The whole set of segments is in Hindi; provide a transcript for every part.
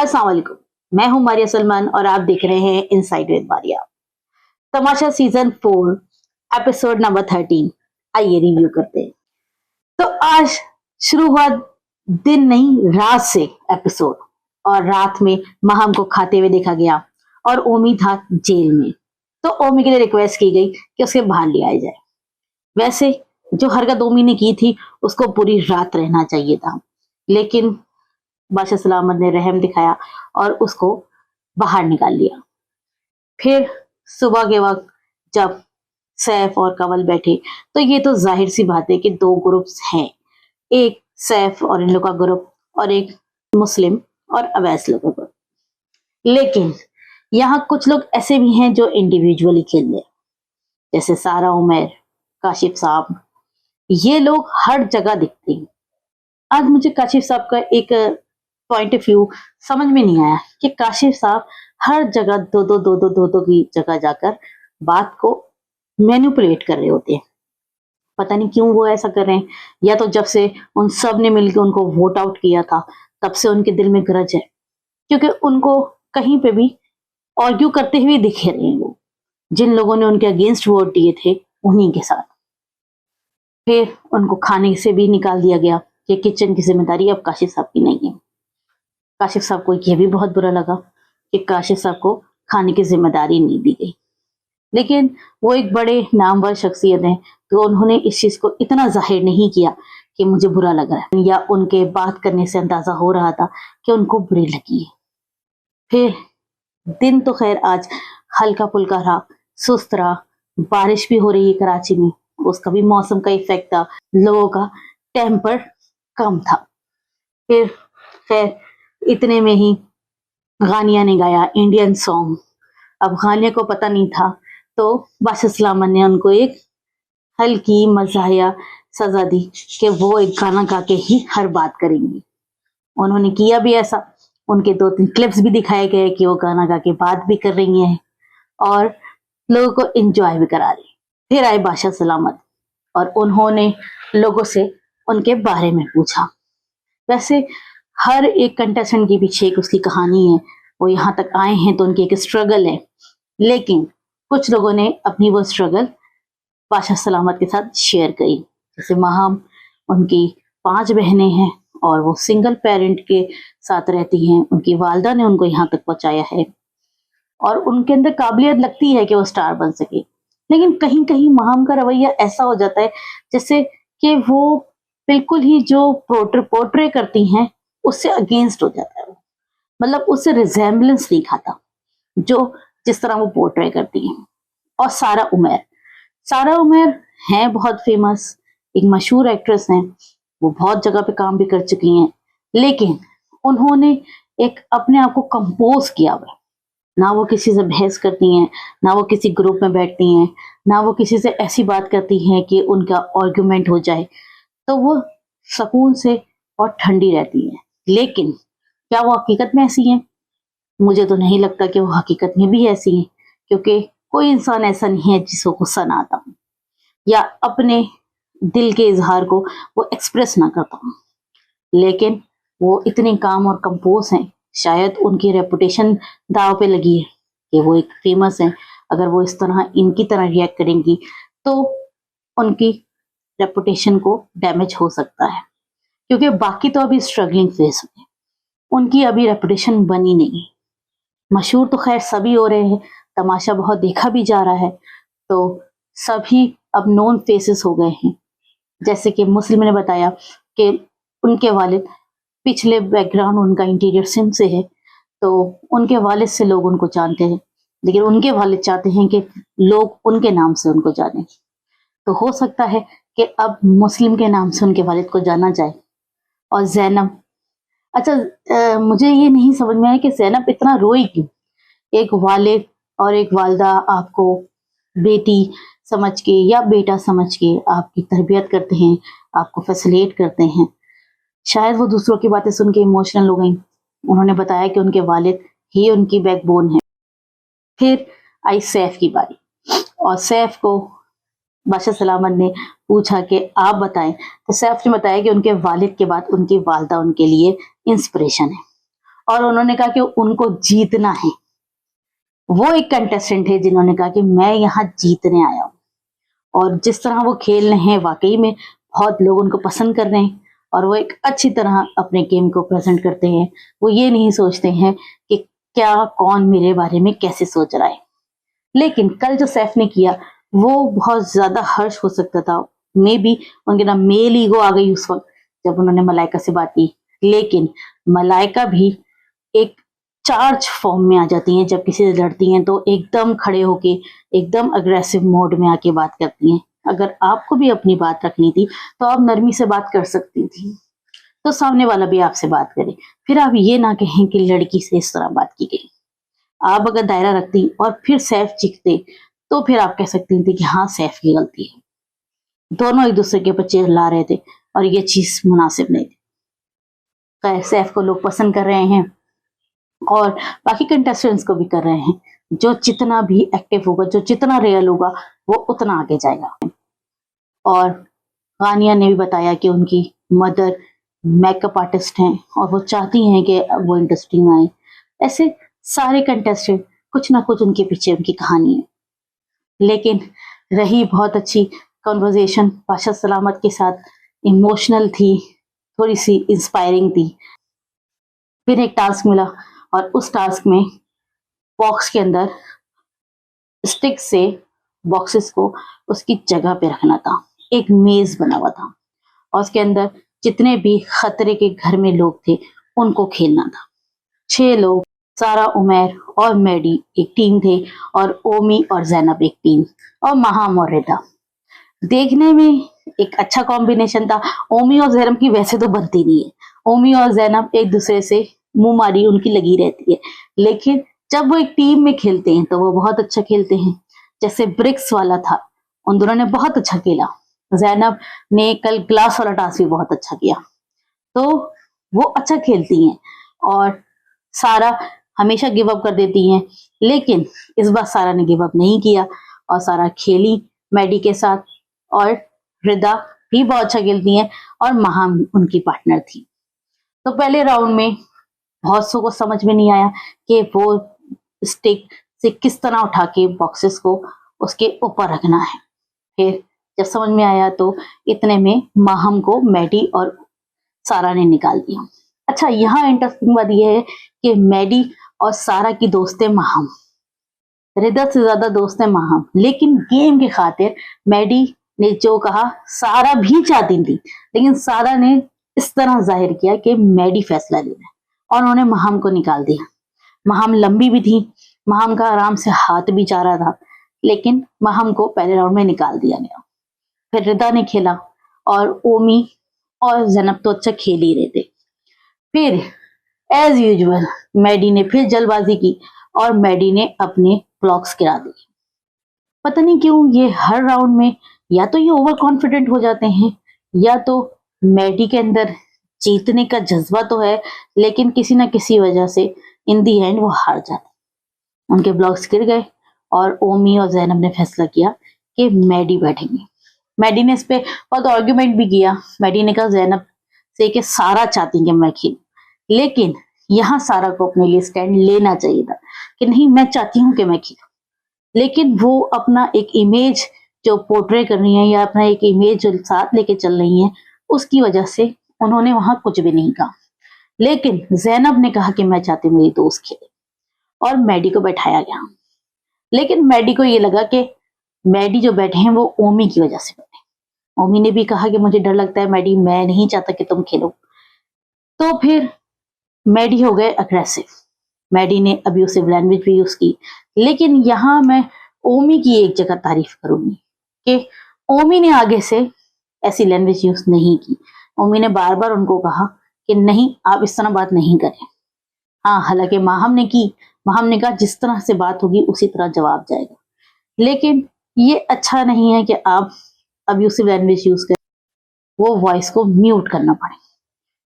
अस्सलाम वालेकुम। मैं हूं मारिया सलमान और आप देख रहे हैं inside with Maria. Tamasha season 4 episode number 13। आइए रिव्यू करते हैं। तो आज शुरू हुआ दिन नहीं रात से एपिसोड, और रात में महम को खाते हुए देखा गया और ओमी था जेल में। तो ओमी के लिए रिक्वेस्ट की गई कि उसे बाहर ले आया जाए। वैसे जो हरकत ओमी ने की थी उसको पूरी रात रहना चाहिए था, लेकिन बादशाह सलामत ने रहम दिखाया और उसको बाहर निकाल लिया। फिर सुबह के वक्त जब सैफ और कंवल बैठे तो ये तो जाहिर सी बात है कि दो ग्रुप्स हैं, एक सैफ और इन लोगों का ग्रुप और एक मुस्लिम और अवैस लोगों का। लेकिन यहाँ कुछ लोग ऐसे भी हैं जो इंडिविजुअली खेल रहे, जैसे सारा उमर, काशिफ साहब। ये लोग हर जगह दिखते हैं। आज मुझे काशिफ साहब का एक पॉइंट ऑफ व्यू समझ में नहीं आया कि काशिफ साहब हर जगह दो की जगह जाकर बात को मैनिपुलेट कर रहे होते हैं। पता नहीं क्यों वो ऐसा कर रहे हैं, या तो जब से उन सब ने मिलकर उनको वोट आउट किया था तब से उनके दिल में ग्रज है, क्योंकि उनको कहीं पे भी आर्ग्यू करते हुए दिखे रहे हैं। वो जिन लोगों ने उनके अगेंस्ट वोट दिए थे उन्हीं के साथ। फिर उनको खाने से भी निकाल दिया गया कि किचन की जिम्मेदारी अब काशिफ साहब की नहीं है। काशिफ साहब को यह भी बहुत बुरा लगा कि काशिफ साहब को खाने की जिम्मेदारी नहीं दी गई, लेकिन वो एक बड़े नामवर शख्सियत हैं तो उन्होंने इस चीज को इतना जाहिर नहीं किया कि मुझे बुरा लग रहा है, या उनके बात करने से अंदाजा हो रहा था कि उनको बुरी लगी है। फिर दिन तो खैर आज हल्का फुल्का रहा, सुस्त रहा। बारिश भी हो रही है कराची में, उसका भी मौसम का इफेक्ट था, लोगों का टेम्पर कम था। फिर खैर इतने में ही गानिया ने गाया इंडियन सॉन्ग। अब गानिया को पता नहीं था तो बादशाह सलामत ने उनको एक हल्की मज़ाहिया सजा दी कि वो एक गाना गा के ही हर बात करेंगी। उन्होंने किया भी ऐसा। उनके 2-3 क्लिप्स भी दिखाए गए कि वो गाना गा के बात भी कर रही हैं और लोगों को एंजॉय भी करा रही। फिर आए बादशाह सलामत और उन्होंने लोगों से उनके बारे में पूछा। वैसे हर एक कंटेस्टेंट के पीछे एक उसकी कहानी है, वो यहाँ तक आए हैं तो उनकी एक स्ट्रगल है, लेकिन कुछ लोगों ने अपनी वो स्ट्रगल बादशाह सलामत के साथ शेयर करी। जैसे महम, उनकी 5 बहनें हैं और वो सिंगल पेरेंट के साथ रहती हैं। उनकी वालदा ने उनको यहाँ तक पहुंचाया है और उनके अंदर काबिलियत लगती है कि वो स्टार बन सके, लेकिन कहीं कहीं महम का रवैया ऐसा हो जाता है जैसे कि वो बिल्कुल ही जो पोर्ट्रे करती हैं उससे अगेंस्ट हो जाता है। मतलब उससे रिजेम्बलेंस नहीं खाता जो जिस तरह वो पोर्ट्रे करती हैं। और सारा उमर हैं बहुत फेमस, एक मशहूर एक्ट्रेस हैं, वो बहुत जगह पे काम भी कर चुकी हैं, लेकिन उन्होंने एक अपने आप को कंपोज किया हुआ। ना वो किसी से बहस करती हैं, ना वो किसी ग्रुप में बैठती हैं, ना वो किसी से ऐसी बात करती हैं कि उनका आर्गुमेंट हो जाए। तो वो सुकून से और ठंडी रहती हैं। लेकिन क्या वो हकीकत में ऐसी हैं? मुझे तो नहीं लगता कि वो हकीकत में भी ऐसी हैं, क्योंकि कोई इंसान ऐसा नहीं है जिसको गुस्सा ना आता हो या अपने दिल के इजहार को वो एक्सप्रेस ना करता हो। लेकिन वो इतने काम और कंपोज हैं, शायद उनकी रेपुटेशन दाव पे लगी है कि वो एक फेमस है। अगर वो इस तरह इनकी तरह रिएक्ट करेंगी तो उनकी रेपुटेशन को डैमेज हो सकता है, क्योंकि बाकी तो अभी स्ट्रगलिंग फेस में, उनकी अभी रेपुटेशन बनी नहीं। मशहूर तो खैर सभी हो रहे हैं, तमाशा बहुत देखा भी जा रहा है, तो सभी अब नोन फेसेस हो गए हैं। जैसे कि मुस्लिम ने बताया कि उनके वालिद पिछले बैकग्राउंड उनका इंटीरियर सिंध से है, तो उनके वालिद से लोग उनको जानते हैं, लेकिन उनके वालिद चाहते हैं कि लोग उनके नाम से उनको जाने। तो हो सकता है कि अब मुस्लिम के नाम से उनके वालिद को जाना जाए। और ज़ैनब, अच्छा मुझे ये नहीं समझ में आया कि ज़ैनब इतना रोई क्यों। एक वालिद और एक वालदा आपको बेटी समझ के या बेटा समझ के आपकी तरबियत करते हैं, आपको फैसिलिटेट करते हैं। शायद वो दूसरों की बातें सुन के इमोशनल हो गई। उन्होंने बताया कि उनके वालिद ही उनकी बैकबोन है। फिर आई सैफ की बारी, और सैफ को बादशाह सलामत ने पूछा कि आप बताएं, तो सैफ ने बताया कि उनके वालिद के बाद उनकी वालदा उनके लिए इंस्पिरेशन है। और उन्होंने कहा कि उनको जीतना है। वो एक कंटेस्टेंट है जिन्होंने कहा कि मैं यहाँ जीतने आया हूँ, और जिस तरह वो खेल रहे हैं वाकई में बहुत लोग उनको पसंद कर रहे हैं, और वो एक अच्छी तरह अपने गेम को प्रेजेंट करते हैं। वो ये नहीं सोचते हैं कि क्या कौन मेरे बारे में कैसे सोच रहा है। लेकिन कल जो सैफ ने किया वो बहुत ज्यादा हर्ष हो सकता था, मे बी उनके ना मेल ईगो आ गई उस वक्त जब उन्होंने मलाइका से बात की। लेकिन मलाइका भी एक चार्ज फॉर्म में आ जाती हैं, जब किसी से लड़ती हैं तो एकदम खड़े होके एकदम अग्रेसिव मोड में आके बात करती हैं। अगर आपको भी अपनी बात रखनी थी तो आप नरमी से बात कर सकती थी, तो सामने वाला भी आपसे बात करे। फिर आप ये ना कहें कि लड़की से इस तरह बात की गई। आप अगर दायरा रखती और फिर सैफ जीतते तो फिर आप कह सकती थी कि हाँ सैफ की गलती है। दोनों एक दूसरे के ऊपर चिल्ला रहे थे और ये चीज मुनासिब नहीं थी। खैर, सैफ को लोग पसंद कर रहे हैं और बाकी कंटेस्टेंट्स को भी कर रहे हैं। जो जितना भी एक्टिव होगा, जो जितना रियल होगा, वो उतना आगे जाएगा। और गानिया ने भी बताया कि उनकी मदर मेकअप आर्टिस्ट हैं और वो चाहती हैं कि वो इंडस्ट्री में आए। ऐसे सारे कंटेस्टेंट कुछ ना कुछ उनके पीछे उनकी कहानी है। लेकिन रही बहुत अच्छी कॉन्वर्जेशन बादशाह सलामत के साथ, इमोशनल थी, थोड़ी सी इंस्पायरिंग थी। फिर एक टास्क मिला और उस टास्क में बॉक्स के अंदर स्टिक से बॉक्सेस को उसकी जगह पे रखना था। एक मेज बना हुआ था और उसके अंदर जितने भी खतरे के घर में लोग थे उनको खेलना था। 6 लोग, सारा, उमैर और मैडी एक टीम थे, और ओमी और जैनब एक टीम, और महाम और रिदा। देखने में एक अच्छा कॉम्बिनेशन था। ओमी और जैनब की वैसे तो बनती नहीं है, ओमी और जैनब एक दूसरे से मुंह मारी उनकी लगी रहती है, लेकिन जब वो एक टीम में खेलते हैं तो वो बहुत अच्छा खेलते हैं। जैसे ब्रिक्स वाला था, उन दोनों ने बहुत अच्छा खेला। जैनब ने कल ग्लास वाला टास्क भी बहुत अच्छा किया, तो वो अच्छा खेलती हैं। और सारा हमेशा गिव अप कर देती हैं, लेकिन इस बार सारा ने गिव अप नहीं किया और सारा खेली मैडी के साथ। और रिदा भी बहुत अच्छा खेलती हैं और महाम उनकी पार्टनर थी। तो पहले राउंड में बहुत सौ को समझ में नहीं आया कि वो स्टिक से किस तरह उठा के बॉक्सेस को उसके ऊपर रखना है। फिर जब समझ में आया तो इतने में माहम को मैडी और सारा ने निकाल दिया। अच्छा, यहाँ इंटरेस्टिंग बात यह है कि मैडी और सारा की दोस्त है माहम, रिदा से ज्यादा दोस्त है माहम। लेकिन गेम की खातिर मैडी ने जो कहा सारा भी चाहती थी, लेकिन सारा ने इस तरह जाहिर किया कि मैडी फैसला ले रहा है और उन्होंने माहम को निकाल दिया। माहम लंबी भी थी, माहम का आराम से हाथ भी जा रहा था, लेकिन माहम को पहले राउंड में निकाल दिया गया। फिर रिदा ने खेला और ओमी और जैनब तो अच्छा खेल ही रहे थे। फिर एज यूजुअल मैडी ने फिर जल्दबाजी की और मैडी ने अपने ब्लॉक्स गिरा दिए। पता नहीं क्यों ये हर राउंड में या तो ये ओवर कॉन्फिडेंट हो जाते हैं, या तो मैडी के अंदर जीतने का जज्बा तो है, लेकिन किसी ना किसी वजह से इन दी एंड वो हार जाते। उनके ब्लॉक्स गिर गए और ओमी और जैनब ने फैसला किया कि मैडी बैठेंगे। मैडी ने इस पे बहुत आर्ग्यूमेंट भी किया। मैडी ने कहा जैनब से कि सारा चाहती कि मैं खेलूं, लेकिन यहाँ सारा को अपने लिए स्टैंड लेना चाहिए था कि नहीं, मैं चाहती हूँ कि मैं खेलूं। लेकिन वो अपना एक इमेज जो पोर्ट्रे कर रही है या अपना एक इमेज जो साथ लेके चल रही है, उसकी वजह से उन्होंने वहां कुछ भी नहीं कहा। लेकिन जैनब ने कहा कि मैं चाहती हूँ मेरी दोस्त खेले, और मैडी को बैठाया गया। लेकिन मैडी को ये लगा कि मैडी जो बैठे हैं वो ओमी की वजह से बैठे। ओमी ने भी कहा कि मुझे डर लगता है मैडी, मैं नहीं चाहता कि तुम खेलो। तो फिर मैडी हो गए अग्रेसिव। मैडी ने अब्यूसिव लैंग्वेज भी यूज की। लेकिन यहाँ मैं ओमी की एक जगह तारीफ करूंगी कि ओमी ने आगे से ऐसी लैंग्वेज यूज नहीं की। ओमी ने बार बार उनको कहा कि नहीं, आप इस तरह बात नहीं करें। हाँ, हालांकि माहम ने की, माहम ने कहा जिस तरह से बात होगी उसी तरह जवाब जाएगा। लेकिन ये अच्छा नहीं है कि आप अब्यूसिव लैंग्वेज यूज करें, वो वॉइस को म्यूट करना पड़े।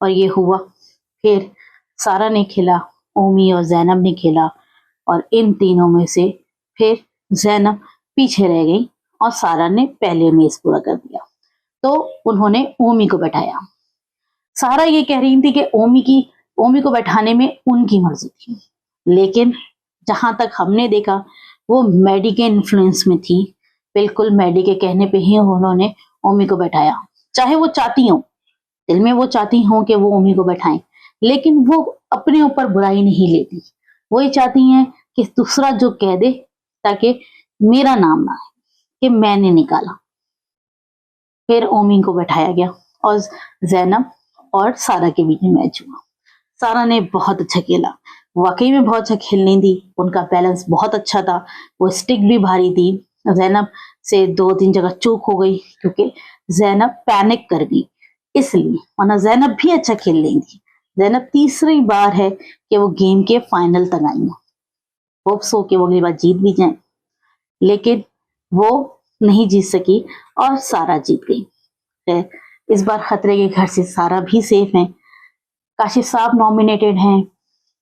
और ये हुआ। फिर सारा ने खेला, ओमी और जैनब ने खेला, और इन तीनों में से फिर जैनब पीछे रह गई और सारा ने पहले मेज पूरा कर दिया। तो उन्होंने ओमी को बैठाया। सारा ये कह रही थी कि ओमी की ओमी को बैठाने में उनकी मर्जी थी, लेकिन जहां तक हमने देखा वो मैडी के इन्फ्लुएंस में थी। बिल्कुल मैडी के कहने पे ही उन्होंने ओमी को बैठाया, चाहे वो चाहती हो, दिल में वो चाहती हो कि वो ओमी को बैठाएं, लेकिन वो अपने ऊपर बुराई नहीं लेती। वो ये चाहती हैं कि दूसरा जो कह दे ताकि मेरा नाम ना आए कि मैंने निकाला। फिर ओमी को बैठाया गया और जैनब और सारा के बीच में मैच हुआ। सारा ने बहुत अच्छा खेला, वाकई में बहुत अच्छा खेलने दी, उनका बैलेंस बहुत अच्छा था, वो स्टिक भी भारी थी। जैनब से 2-3 जगह चूक हो गई क्योंकि जैनब पैनिक कर गई, इसलिए, वरना जैनब भी अच्छा खेल लेंगी। जैनब तीसरी बार है कि वो गेम के फाइनल तक आई है, होप्स हो कि वो अगली बार जीत भी जाए, लेकिन वो नहीं जीत सकी और सारा जीत गई। इस बार खतरे के घर से सारा भी सेफ है। काशिफ साहब नॉमिनेटेड हैं,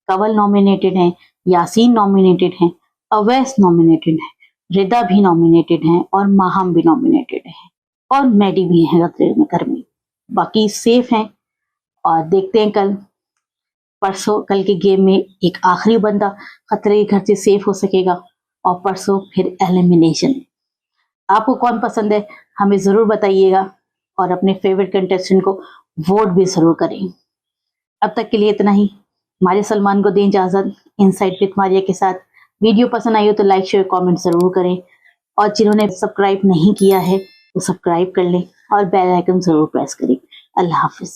कंवल नॉमिनेटेड हैं, यासीन नॉमिनेटेड हैं, अवैस नॉमिनेटेड हैं, रिदा भी नॉमिनेटेड हैं और माहम भी नॉमिनेटेड हैं और मैडी भी हैं खतरे में घर में। बाकी सेफ हैं और देखते हैं परसों कल के गेम में एक आखिरी बंदा खतरे के घर से सेफ हो सकेगा और परसों फिर एलिमिनेशन। आपको कौन पसंद है हमें जरूर बताइएगा और अपने फेवरेट कंटेस्टेंट को वोट भी जरूर करें। अब तक के लिए इतना ही। मारिया सलमान को दें इजाजत इनसाइड विद मारिया के साथ। वीडियो पसंद आई हो तो लाइक शेयर कमेंट जरूर करें और जिन्होंने सब्सक्राइब नहीं किया है तो सब्सक्राइब कर लें और बेल आइकन जरूर प्रेस करें। अल्लाह हाफिज।